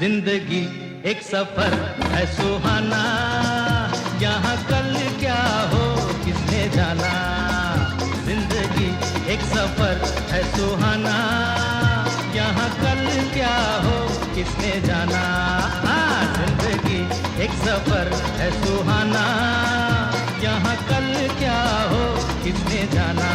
जिंदगी एक सफर है सुहाना, यहाँ कल क्या हो किसने जाना। जिंदगी एक सफर है सुहाना, यहाँ कल क्या हो किसने जाना। जिंदगी एक सफर है सुहाना, यहाँ कल क्या हो किसने जाना।